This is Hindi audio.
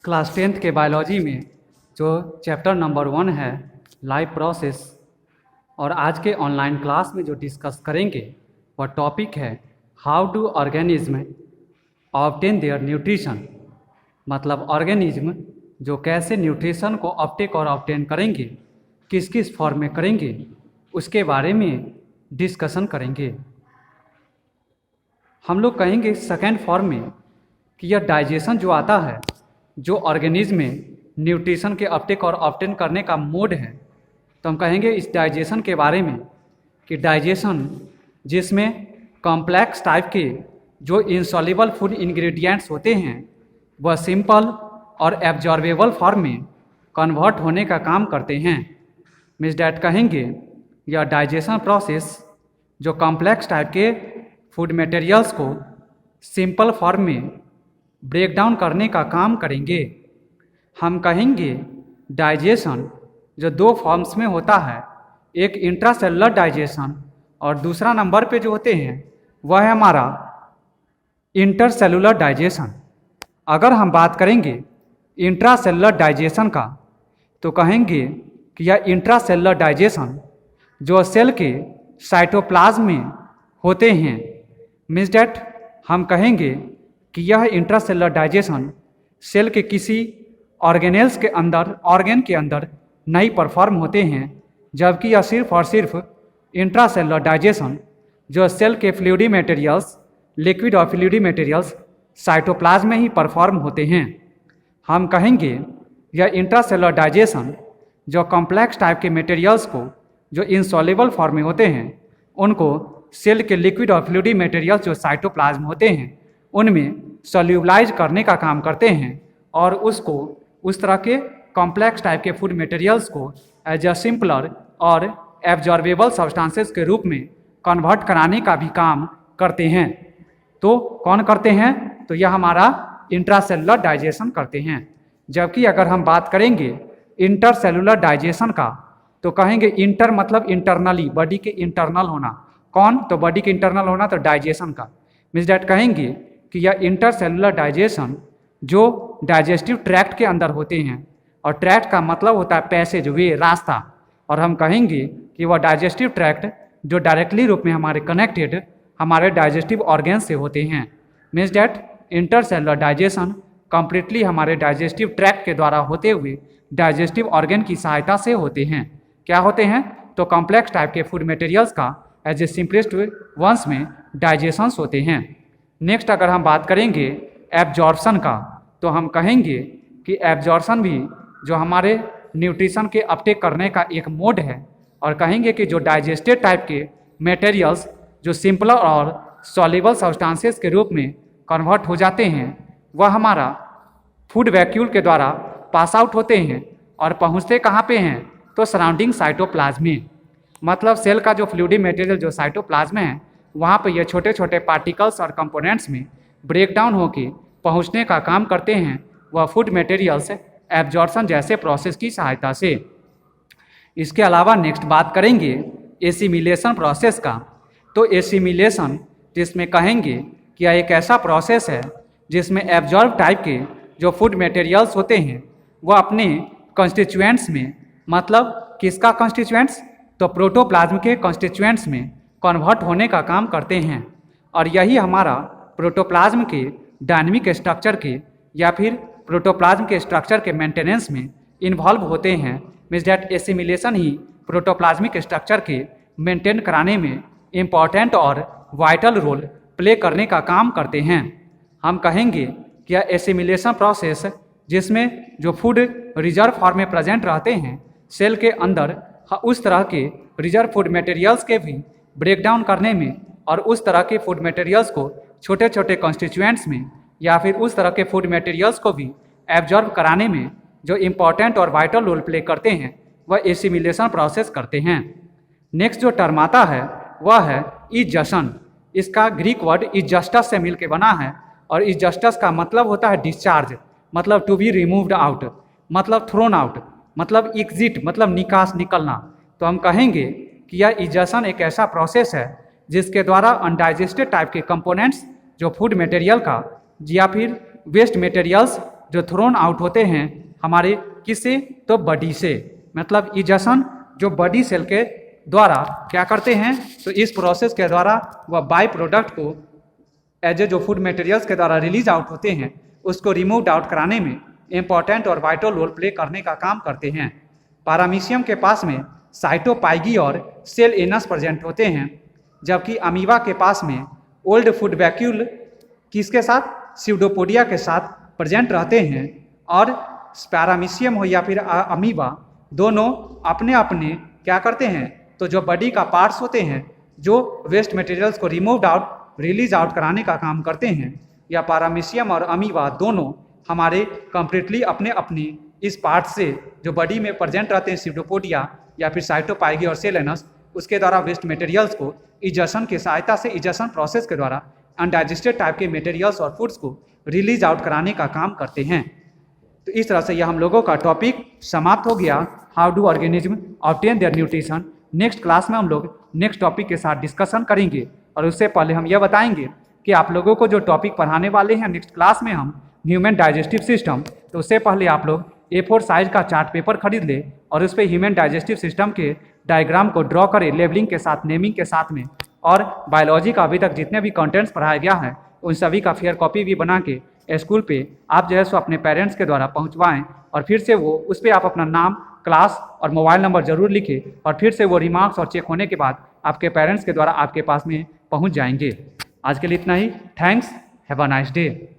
क्लास 10th के बायोलॉजी में जो चैप्टर नंबर 1 है लाइफ प्रोसेस, और आज के ऑनलाइन क्लास में जो डिस्कस करेंगे वह टॉपिक है how do organism obtain their nutrition. मतलब ऑर्गेनिज्म जो कैसे न्यूट्रिशन को अपटेक और ऑब्टेन करेंगे, किस किस फॉर्म में करेंगे, उसके बारे में डिस्कशन करेंगे। हम लोग कहेंगे सेकेंड फॉर्म में कि यह डाइजेशन जो आता है, जो ऑर्गेनिज्म में न्यूट्रिशन के अपटेक और ऑब्टेन करने का मोड है, तो हम कहेंगे इस डाइजेशन के बारे में कि डाइजेशन जिसमें कॉम्प्लेक्स टाइप के जो इंसॉल्युबल फूड इंग्रेडिएंट्स होते हैं वह सिंपल और एब्जॉर्बेबल फॉर्म में कन्वर्ट होने का काम करते हैं। मीन्स डैट कहेंगे यह डाइजेशन प्रोसेस जो कॉम्प्लेक्स टाइप के फूड मटेरियल्स को सिंपल फॉर्म में ब्रेक डाउन करने का काम करेंगे। हम कहेंगे डाइजेशन जो दो फॉर्म्स में होता है, एक इंट्रासेलुलर डाइजेशन और दूसरा नंबर पे जो होते हैं वह है हमारा इंटरसेलुलर डाइजेशन। अगर हम बात करेंगे इंट्रासेलुलर डाइजेशन का, तो कहेंगे कि यह इंट्रासेलुलर डाइजेशन जो सेल के साइटोप्लाज्म में होते हैं, मीन्स डैट हम कहेंगे कि यह इंट्रासेलुलर डाइजेशन सेल के किसी ऑर्गेनेल्स के अंदर, ऑर्गेन के अंदर नहीं परफॉर्म होते हैं, जबकि यह सिर्फ और सिर्फ इंट्रासेलुलर डाइजेशन जो सेल के फ्लूइडी मटेरियल्स, लिक्विड और फ्लूइडी मटेरियल्स साइटोप्लाज्म में ही परफॉर्म होते हैं। हम कहेंगे यह इंट्रासेलुलर डाइजेशन जो कॉम्प्लेक्स टाइप के मटेरियल्स को जो इनसॉल्युबल फॉर्म में होते हैं उनको सेल के लिक्विड और फ्लूइडी मटेरियल्स जो साइटोप्लाज्म होते हैं उनमें सॉल्यूबलाइज करने का काम करते हैं और उसको उस तरह के कॉम्प्लेक्स टाइप के फूड मटेरियल्स को एज अ सिंपलर और एब्जॉर्बेबल सब्सटेंसेस के रूप में कन्वर्ट कराने का भी काम करते हैं। तो कौन करते हैं? तो यह हमारा इंट्रासेलुलर डाइजेशन करते हैं। जबकि अगर हम बात करेंगे इंटरसेलुलर डाइजेशन का, तो कहेंगे इंटर मतलब इंटरनली, बॉडी के इंटरनल होना। कौन? तो बॉडी के इंटरनल होना, तो डाइजेशन का। मीन्स डैट कहेंगे कि यह इंटरसेलुलर डाइजेशन जो डाइजेस्टिव ट्रैक्ट के अंदर होते हैं, और ट्रैक्ट का मतलब होता है पैसेज वे, रास्ता, और हम कहेंगे कि वह डाइजेस्टिव ट्रैक्ट जो डायरेक्टली रूप में हमारे कनेक्टेड हमारे डाइजेस्टिव ऑर्गेन से होते हैं। Means that intercellular digestion completely हमारे डाइजेस्टिव ट्रैक्ट के द्वारा होते हुए डाइजेस्टिव ऑर्गेन की सहायता से होते हैं। क्या होते हैं? तो कॉम्प्लेक्स टाइप के फूड मटेरियल्स का एज ए सिंपलेस्ट वंस में डाइजेशंस होते हैं। नेक्स्ट अगर हम बात करेंगे एब्जॉर्प्शन का, तो हम कहेंगे कि एब्जॉर्प्शन भी जो हमारे न्यूट्रिशन के अपटेक करने का एक मोड है, और कहेंगे कि जो डाइजेस्टेड टाइप के मटेरियल्स जो सिंपलर और सॉल्युबल सब्सटेंसेस के रूप में कन्वर्ट हो जाते हैं वह हमारा फूड वैक्यूल के द्वारा पास आउट होते हैं और पहुँचते कहाँ पे हैं? तो सराउंडिंग साइटोप्लाज्म में। मतलब सेल का जो फ्लूइडी मटेरियल जो साइटोप्लाज्म है वहाँ पे ये छोटे छोटे पार्टिकल्स और कंपोनेंट्स में ब्रेक डाउन होके पहुँचने का काम करते हैं वह फूड मटेरियल्स एब्जॉर्प्शन जैसे प्रोसेस की सहायता से। इसके अलावा नेक्स्ट बात करेंगे एसिमिलेशन प्रोसेस का। तो एसिमिलेशन जिसमें कहेंगे कि यह एक ऐसा प्रोसेस है जिसमें एब्जॉर्ब टाइप के जो फूड मटेरियल्स होते हैं वह अपने कॉन्स्टिट्यूएंट्स में, मतलब किसका कॉन्स्टिट्यूएंट्स? तो प्रोटोप्लाज्म के कॉन्स्टिट्यूएंट्स में कन्वर्ट होने का काम करते हैं। और यही हमारा प्रोटोप्लाज्म के डायनेमिक स्ट्रक्चर के या फिर प्रोटोप्लाज्म के स्ट्रक्चर के मेंटेनेंस में इन्वॉल्व होते हैं। Means that assimilation he protoplasmic structure के मेंटेन कराने में इम्पॉर्टेंट और वाइटल रोल प्ले करने का काम करते हैं। हम कहेंगे कि यह एसिमिलेशन प्रोसेस जिसमें जो फूड रिजर्व फॉर्म में प्रेजेंट रहते हैं सेल के अंदर, उस तरह के रिजर्व फूड मटेरियल्स के भी ब्रेक डाउन करने में और उस तरह के फूड मटेरियल्स को छोटे छोटे कॉन्स्टिट्यूएंट्स में या फिर उस तरह के फूड मटेरियल्स को भी एब्जॉर्ब कराने में जो इम्पॉर्टेंट और वाइटल रोल प्ले करते हैं वह एसिमिलेशन प्रोसेस करते हैं। नेक्स्ट जो टर्म आता है वह है इजशन। इसका ग्रीक वर्ड इजस्टस से मिलकर बना है, और इजस्टस का मतलब होता है डिस्चार्ज, मतलब टू बी रिमूव्ड आउट, मतलब थ्रोन आउट, मतलब एग्जिट, मतलब निकास, निकलना। तो हम कहेंगे कि यह इजशन एक ऐसा प्रोसेस है जिसके द्वारा अनडाइजेस्टेड टाइप के कंपोनेंट्स जो फूड मटेरियल का या फिर वेस्ट मटेरियल्स जो थ्रोन आउट होते हैं हमारे किससे, तो बॉडी से, मतलब इजेशन जो बॉडी सेल के द्वारा क्या करते हैं, तो इस प्रोसेस के द्वारा वह बाई प्रोडक्ट को एज ए जो फूड मटेरियल्स के द्वारा रिलीज आउट होते हैं उसको रिमूव आउट कराने में इंपॉर्टेंट और वाइटल रोल प्ले करने का काम करते हैं। पैरामीशियम के पास में साइटोपाइगी और सेल एनस प्रेजेंट होते हैं, जबकि अमीबा के पास में ओल्ड फूड वैक्यूल किसके साथ, स्यूडोपोडिया के साथ प्रेजेंट रहते हैं। और पैरामीशियम हो या फिर अमीबा दोनों अपने अपने क्या करते हैं, तो जो बॉडी का पार्ट्स होते हैं जो वेस्ट मटेरियल्स को रिमूव आउट रिलीज आउट कराने का काम करते हैं, या पैरामीशियम और अमीबा दोनों हमारे कंप्लीटली अपने अपने इस पार्ट से जो बॉडी में प्रेजेंट रहते हैं स्यूडोपोडिया या फिर साइटोपाइगी और सेल एनस, उसके द्वारा वेस्ट मटेरियल्स को इजेशन की सहायता से इजेशन प्रोसेस के द्वारा अनडाइजेस्टेड टाइप के मटेरियल्स और फूड्स को रिलीज आउट कराने का काम करते हैं। तो इस तरह से यह हम लोगों का टॉपिक समाप्त हो गया, how do organism obtain their nutrition. Next class में हम लोग नेक्स्ट टॉपिक के साथ डिस्कशन करेंगे, और उससे पहले हम यह बताएंगे कि आप लोगों को जो टॉपिक पढ़ाने वाले हैं नेक्स्ट क्लास में हम ह्यूमन डाइजेस्टिव सिस्टम, तो उससे पहले आप लोग A4 साइज का चार्ट पेपर खरीद ले और उस पर ह्यूमन डाइजेस्टिव सिस्टम के डायग्राम को ड्रॉ करें लेबलिंग के साथ, नेमिंग के साथ में, और बायोलॉजी का अभी तक जितने भी कंटेंट्स पढ़ाया गया है उन सभी का फेयर कॉपी भी बना के स्कूल पे आप जो है सो अपने पेरेंट्स के द्वारा पहुंचवाएं, और फिर से वो उस पर आप अपना नाम, क्लास और मोबाइल नंबर जरूर लिखें, और फिर से वो रिमार्क्स और चेक होने के बाद आपके पेरेंट्स के द्वारा आपके पास में पहुंच जाएंगे। आज के लिए इतना ही। Thanks, have a nice day.